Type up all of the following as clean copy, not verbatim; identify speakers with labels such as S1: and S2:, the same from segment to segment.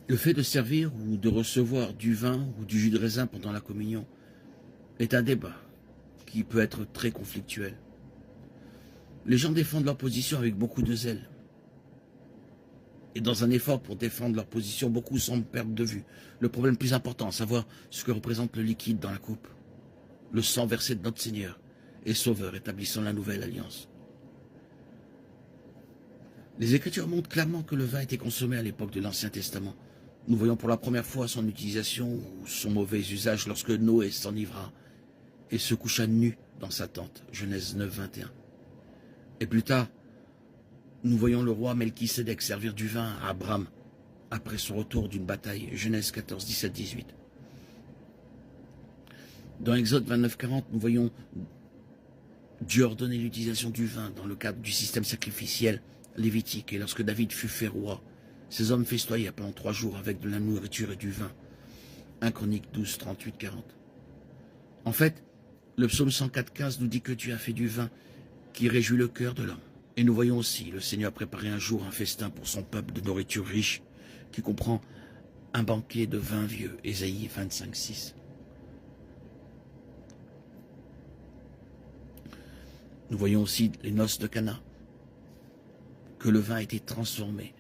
S1: Le fait de servir ou de recevoir du vin ou du jus de raisin pendant la communion est un débat qui peut être très conflictuel. Les gens défendent leur position avec beaucoup de zèle. Et dans un effort pour défendre leur position, beaucoup semblent perdre de vue le problème plus important, à savoir ce que représente le liquide dans la coupe, le sang versé de notre Seigneur et Sauveur établissant la nouvelle alliance. Les Écritures montrent clairement que le vin était consommé à l'époque de l'Ancien Testament. Nous voyons pour la première fois son utilisation ou son mauvais usage lorsque Noé s'enivra et se coucha nu dans sa tente, Genèse 9, 21. Et plus tard, nous voyons le roi Melchisédek servir du vin à Abraham après son retour d'une bataille, Genèse 14, 17, 18. Dans Exode 29, 40, nous voyons Dieu ordonner l'utilisation du vin dans le cadre du système sacrificiel lévitique. Et lorsque David fut fait roi, ces hommes festoyaient pendant 3 jours avec de la nourriture et du vin. 1 Chroniques 12, 38, 40. En fait, le psaume 104, 15 nous dit que Dieu a fait du vin qui réjouit le cœur de l'homme. Et nous voyons aussi le Seigneur préparer un jour un festin pour son peuple de nourriture riche qui comprend un banquet de vin vieux, Ésaïe 25, 6. Nous voyons aussi les noces de Cana, que le vin a été transformé,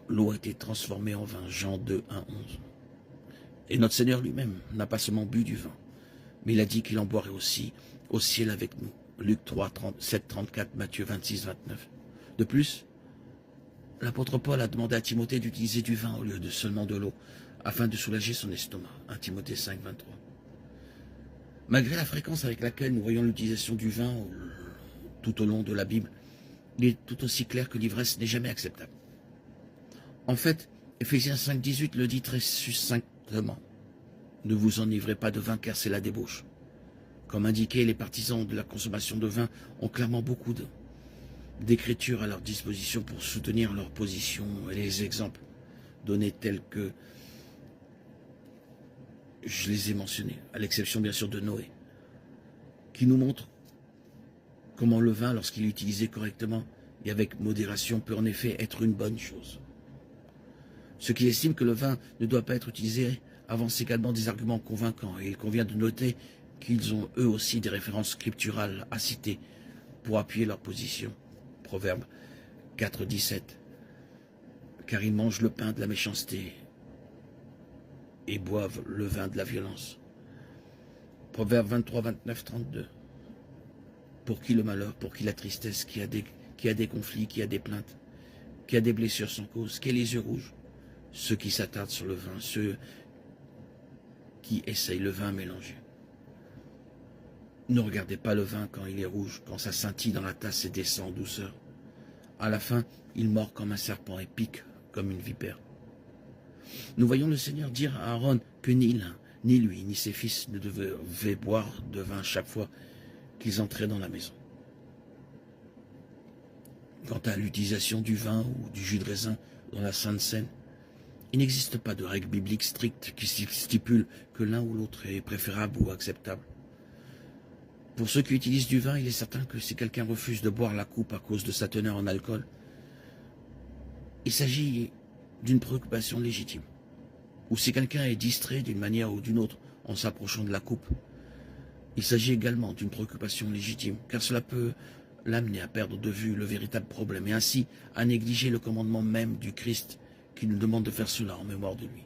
S1: l'eau a été transformée en vin, Jean 2, 1, 11. Et notre Seigneur lui-même n'a pas seulement bu du vin, mais il a dit qu'il en boirait aussi au ciel avec nous, Luc 3, 37, 34, Matthieu 26, 29. De plus, l'apôtre Paul a demandé à Timothée d'utiliser du vin au lieu de seulement de l'eau, afin de soulager son estomac, 1 Timothée 5, 23. Malgré la fréquence avec laquelle nous voyons l'utilisation du vin tout au long de la Bible, il est tout aussi clair que l'ivresse n'est jamais acceptable. En fait, Éphésiens 5, 18 le dit très succinctement. Ne vous enivrez pas de vin car c'est la débauche. Comme indiqué, les partisans de la consommation de vin ont clairement beaucoup d'écritures à leur disposition pour soutenir leur position et les exemples donnés tels que je les ai mentionnés, à l'exception bien sûr de Noé, qui nous montre comment le vin, lorsqu'il est utilisé correctement et avec modération, peut en effet être une bonne chose. Ceux qui estiment que le vin ne doit pas être utilisé avancent également des arguments convaincants, et il convient de noter qu'ils ont eux aussi des références scripturales à citer pour appuyer leur position. Proverbe 4, 17. Car ils mangent le pain de la méchanceté et boivent le vin de la violence. Proverbe 23, 29, 32. Pour qui le malheur, pour qui la tristesse, qui a des conflits, qui a des plaintes, qui a des blessures sans cause, qui a les yeux rouges, ceux qui s'attardent sur le vin, ceux qui essayent le vin mélangé. Ne regardez pas le vin quand il est rouge, quand ça scintille dans la tasse et descend en douceur. À la fin, il mord comme un serpent et pique comme une vipère. Nous voyons le Seigneur dire à Aaron que ni l'un, ni lui, ni ses fils ne devaient boire de vin chaque fois qu'ils entraient dans la maison. Quant à l'utilisation du vin ou du jus de raisin dans la Sainte Seine, il n'existe pas de règle biblique stricte qui stipule que l'un ou l'autre est préférable ou acceptable. Pour ceux qui utilisent du vin, il est certain que si quelqu'un refuse de boire la coupe à cause de sa teneur en alcool, il s'agit d'une préoccupation légitime. Ou si quelqu'un est distrait d'une manière ou d'une autre en s'approchant de la coupe, il s'agit également d'une préoccupation légitime, car cela peut l'amener à perdre de vue le véritable problème et ainsi à négliger le commandement même du Christ qui nous demande de faire cela en mémoire de lui.